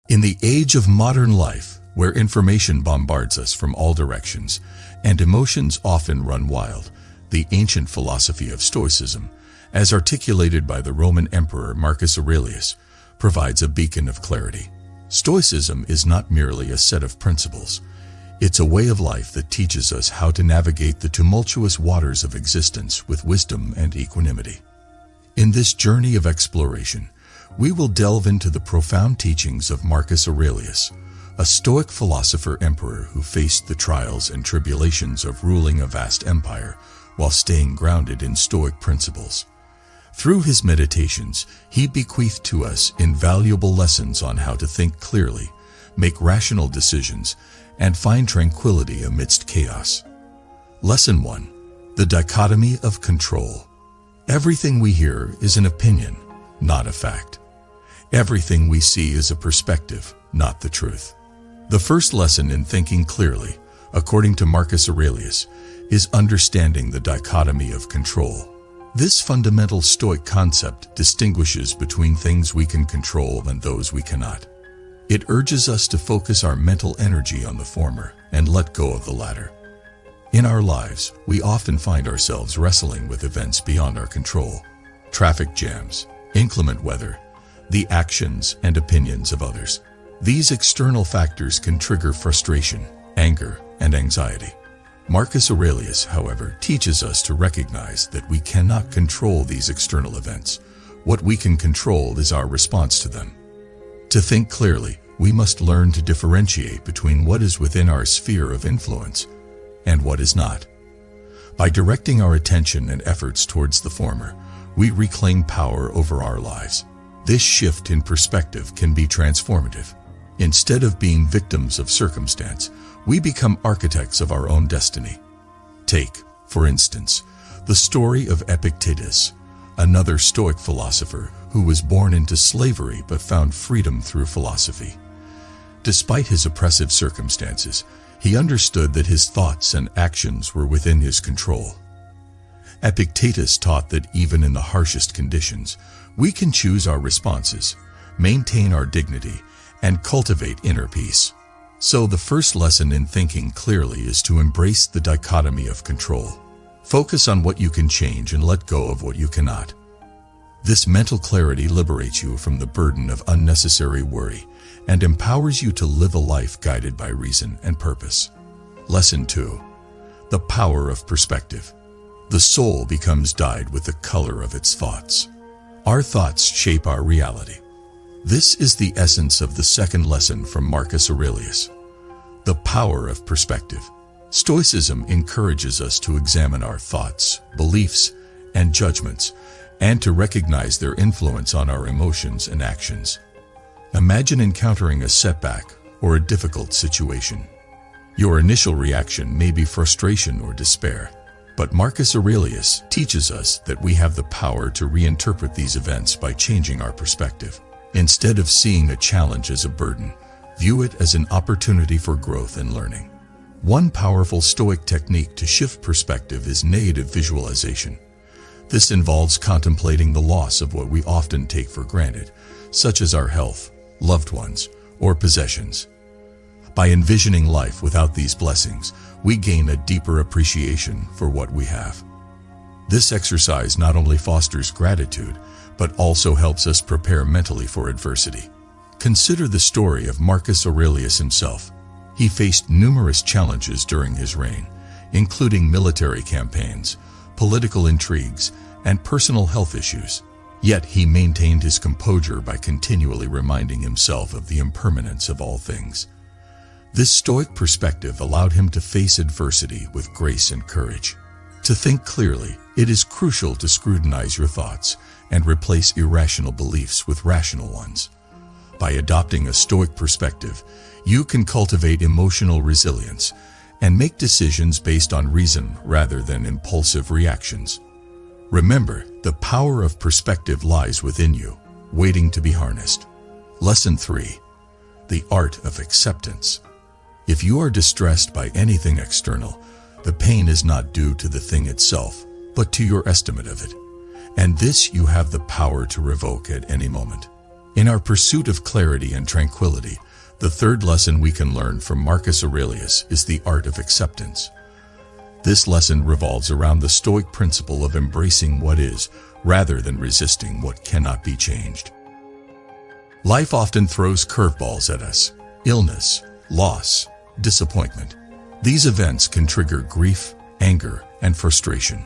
In the age of modern life, where information bombards us from all directions and emotions often run wild, the ancient philosophy of Stoicism, as articulated by the Roman Emperor Marcus Aurelius, provides a beacon of clarity. Stoicism is not merely a set of principles. It's a way of life that teaches us how to navigate the tumultuous waters of existence with wisdom and equanimity. In this journey of exploration, we will delve into the profound teachings of Marcus Aurelius, a Stoic philosopher-emperor who faced the trials and tribulations of ruling a vast empire while staying grounded in Stoic principles. Through his meditations, he bequeathed to us invaluable lessons on how to think clearly, make rational decisions, and find tranquility amidst chaos. Lesson 1. The dichotomy of control. Everything we hear is an opinion, not a fact. Everything we see is a perspective, not the truth. The first lesson in thinking clearly, according to Marcus Aurelius, is understanding the dichotomy of control. This fundamental Stoic concept distinguishes between things we can control and those we cannot. It urges us to focus our mental energy on the former and let go of the latter. In our lives, we often find ourselves wrestling with events beyond our control. Traffic jams, inclement weather, the actions and opinions of others. These external factors can trigger frustration, anger, and anxiety. Marcus Aurelius, however, teaches us to recognize that we cannot control these external events. What we can control is our response to them. To think clearly, we must learn to differentiate between what is within our sphere of influence and what is not. By directing our attention and efforts towards the former, we reclaim power over our lives. This shift in perspective can be transformative. Instead of being victims of circumstance, we become architects of our own destiny. Take, for instance, the story of Epictetus, another Stoic philosopher who was born into slavery but found freedom through philosophy. Despite his oppressive circumstances, he understood that his thoughts and actions were within his control. Epictetus taught that even in the harshest conditions, we can choose our responses, maintain our dignity, and cultivate inner peace. So the first lesson in thinking clearly is to embrace the dichotomy of control. Focus on what you can change and let go of what you cannot. This mental clarity liberates you from the burden of unnecessary worry and empowers you to live a life guided by reason and purpose. Lesson 2. The power of perspective. The soul becomes dyed with the color of its thoughts. Our thoughts shape our reality. This is the essence of the second lesson from Marcus Aurelius. The power of perspective. Stoicism encourages us to examine our thoughts, beliefs, and judgments, and to recognize their influence on our emotions and actions. Imagine encountering a setback or a difficult situation. Your initial reaction may be frustration or despair, but Marcus Aurelius teaches us that we have the power to reinterpret these events by changing our perspective. Instead of seeing a challenge as a burden, view it as an opportunity for growth and learning. One powerful Stoic technique to shift perspective is negative visualization. This involves contemplating the loss of what we often take for granted, such as our health, loved ones, or possessions. By envisioning life without these blessings, we gain a deeper appreciation for what we have. This exercise not only fosters gratitude, but also helps us prepare mentally for adversity. Consider the story of Marcus Aurelius himself. He faced numerous challenges during his reign, including military campaigns, political intrigues, and personal health issues. Yet he maintained his composure by continually reminding himself of the impermanence of all things. This Stoic perspective allowed him to face adversity with grace and courage. To think clearly, it is crucial to scrutinize your thoughts and replace irrational beliefs with rational ones. By adopting a Stoic perspective, you can cultivate emotional resilience and make decisions based on reason rather than impulsive reactions. Remember, the power of perspective lies within you, waiting to be harnessed. Lesson 3. The art of acceptance. If you are distressed by anything external, the pain is not due to the thing itself, but to your estimate of it. And this you have the power to revoke at any moment. In our pursuit of clarity and tranquility, the third lesson we can learn from Marcus Aurelius is the art of acceptance. This lesson revolves around the Stoic principle of embracing what is, rather than resisting what cannot be changed. Life often throws curveballs at us: illness, loss, disappointment. These events can trigger grief, anger, and frustration.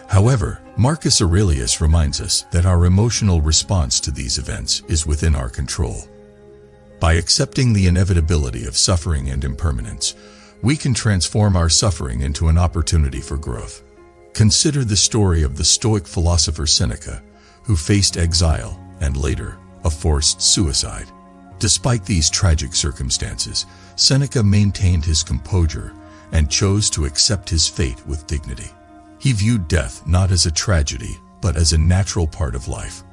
However, Marcus Aurelius reminds us that our emotional response to these events is within our control. By accepting the inevitability of suffering and impermanence, we can transform our suffering into an opportunity for growth. Consider the story of the Stoic philosopher Seneca, who faced exile and later a forced suicide. Despite these tragic circumstances, Seneca maintained his composure and chose to accept his fate with dignity. He viewed death not as a tragedy, but as a natural part of life.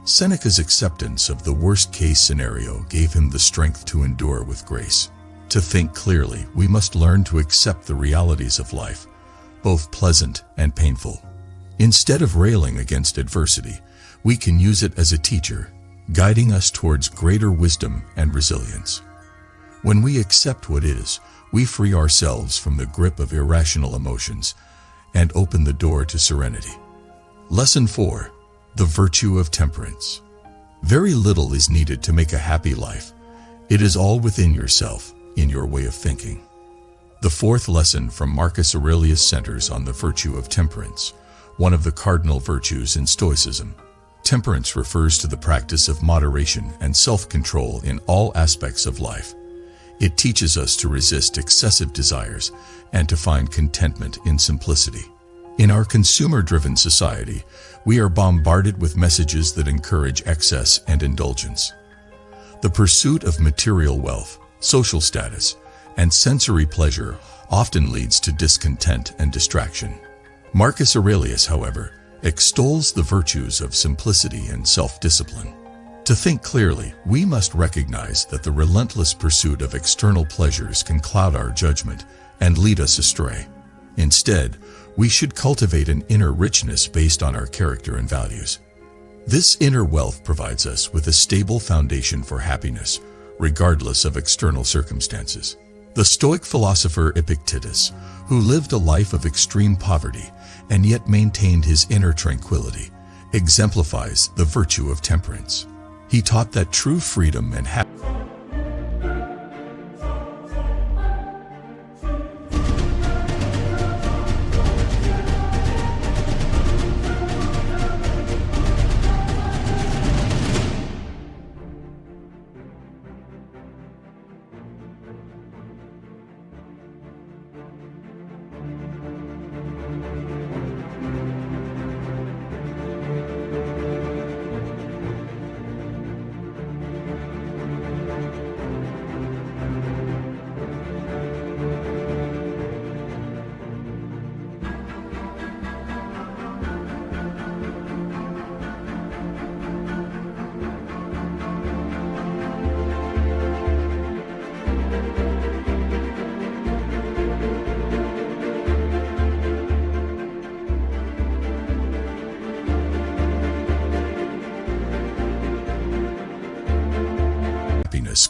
Seneca's acceptance of the worst-case scenario gave him the strength to endure with grace. To think clearly, we must learn to accept the realities of life, both pleasant and painful. Instead of railing against adversity, we can use it as a teacher, guiding us towards greater wisdom and resilience. When we accept what is, we free ourselves from the grip of irrational emotions and open the door to serenity. Lesson 4. The virtue of temperance. Very little is needed to make a happy life. It is all within yourself, in your way of thinking. The fourth lesson from Marcus Aurelius centers on the virtue of temperance, one of the cardinal virtues in Stoicism. Temperance refers to the practice of moderation and self-control in all aspects of life. It teaches us to resist excessive desires and to find contentment in simplicity. In our consumer-driven society, we are bombarded with messages that encourage excess and indulgence. The pursuit of material wealth, social status, and sensory pleasure often leads to discontent and distraction. Marcus Aurelius, however, extols the virtues of simplicity and self-discipline. To think clearly, we must recognize that the relentless pursuit of external pleasures can cloud our judgment and lead us astray. Instead, we should cultivate an inner richness based on our character and values. This inner wealth provides us with a stable foundation for happiness, regardless of external circumstances. The Stoic philosopher Epictetus, who lived a life of extreme poverty and yet maintained his inner tranquility, exemplifies the virtue of temperance. He taught that true freedom and happiness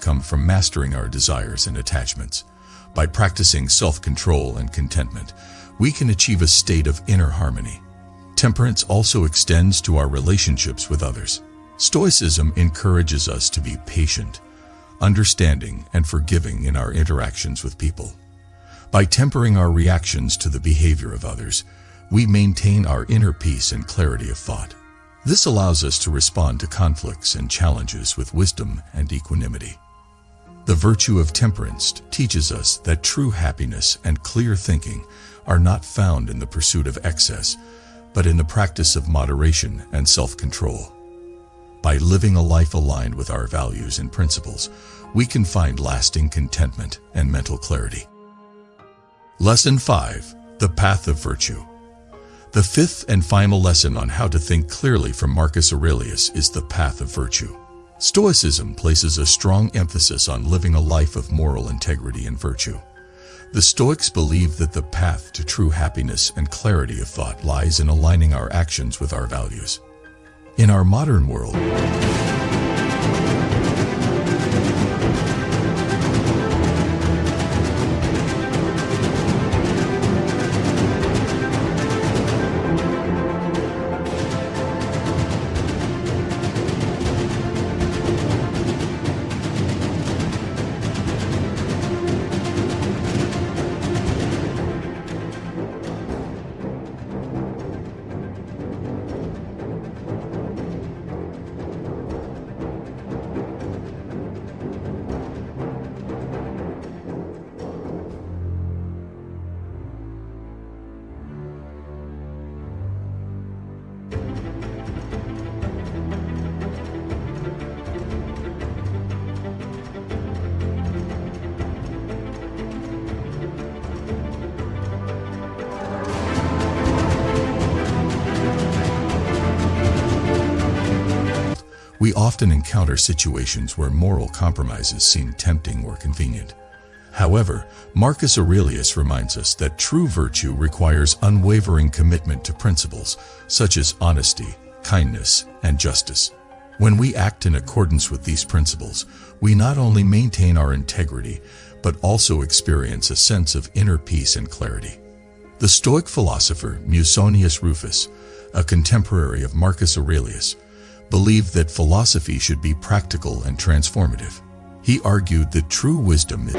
come from mastering our desires and attachments. By practicing self-control and contentment, we can achieve a state of inner harmony. Temperance also extends to our relationships with others. Stoicism encourages us to be patient, understanding, and forgiving in our interactions with people. By tempering our reactions to the behavior of others, we maintain our inner peace and clarity of thought. This allows us to respond to conflicts and challenges with wisdom and equanimity. The virtue of temperance teaches us that true happiness and clear thinking are not found in the pursuit of excess, but in the practice of moderation and self-control. By living a life aligned with our values and principles, we can find lasting contentment and mental clarity. Lesson 5. The Path of Virtue. The fifth and final lesson on how to think clearly from Marcus Aurelius is the path of virtue. Stoicism places a strong emphasis on living a life of moral integrity and virtue. The Stoics believe that the path to true happiness and clarity of thought lies in aligning our actions with our values. In our modern world, often encounter situations where moral compromises seem tempting or convenient. However, Marcus Aurelius reminds us that true virtue requires unwavering commitment to principles such as honesty, kindness, and justice. When we act in accordance with these principles, we not only maintain our integrity, but also experience a sense of inner peace and clarity. The Stoic philosopher Musonius Rufus, a contemporary of Marcus Aurelius, believed that philosophy should be practical and transformative. He argued that true wisdom is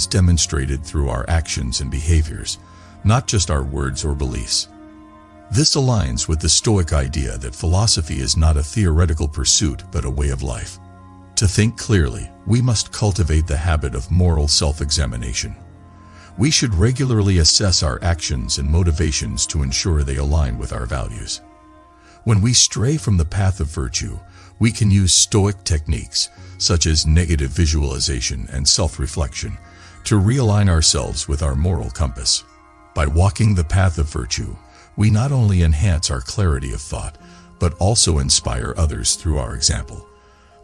demonstrated through our actions and behaviors, not just our words or beliefs. This aligns with the Stoic idea that philosophy is not a theoretical pursuit but a way of life. To think clearly, we must cultivate the habit of moral self-examination. We should regularly assess our actions and motivations to ensure they align with our values. When we stray from the path of virtue, we can use Stoic techniques, such as negative visualization and self-reflection, to realign ourselves with our moral compass. By walking the path of virtue, we not only enhance our clarity of thought, but also inspire others through our example.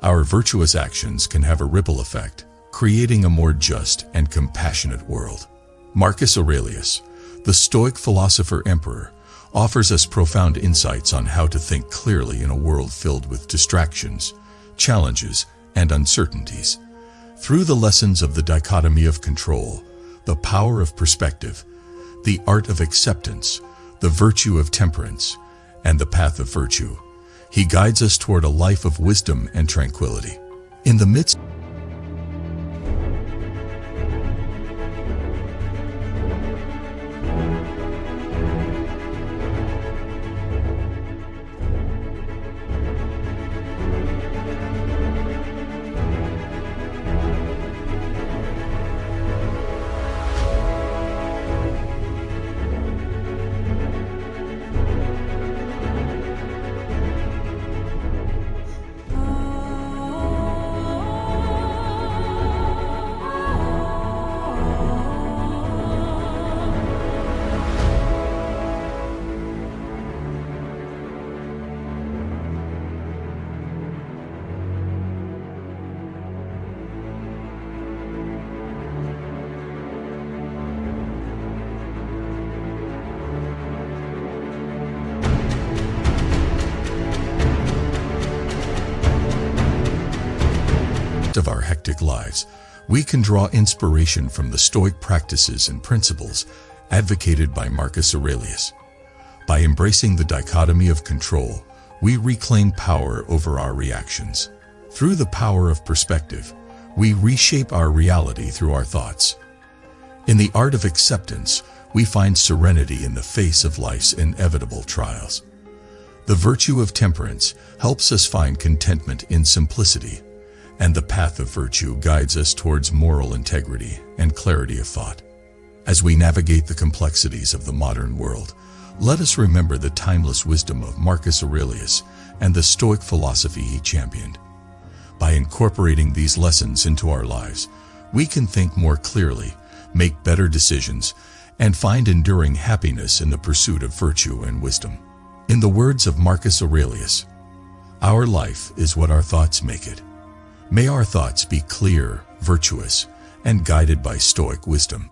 Our virtuous actions can have a ripple effect, creating a more just and compassionate world. Marcus Aurelius, the Stoic philosopher-emperor, offers us profound insights on how to think clearly in a world filled with distractions, challenges, and uncertainties. Through the lessons of the dichotomy of control, the power of perspective, the art of acceptance, the virtue of temperance, and the path of virtue, he guides us toward a life of wisdom and tranquility. In the midst of our hectic lives, we can draw inspiration from the Stoic practices and principles advocated by Marcus Aurelius. By embracing the dichotomy of control, we reclaim power over our reactions. Through the power of perspective, we reshape our reality through our thoughts. In the art of acceptance, we find serenity in the face of life's inevitable trials. The virtue of temperance helps us find contentment in simplicity, and the path of virtue guides us towards moral integrity and clarity of thought. As we navigate the complexities of the modern world, let us remember the timeless wisdom of Marcus Aurelius and the Stoic philosophy he championed. By incorporating these lessons into our lives, we can think more clearly, make better decisions, and find enduring happiness in the pursuit of virtue and wisdom. In the words of Marcus Aurelius, "Our life is what our thoughts make it." May our thoughts be clear, virtuous, and guided by Stoic wisdom.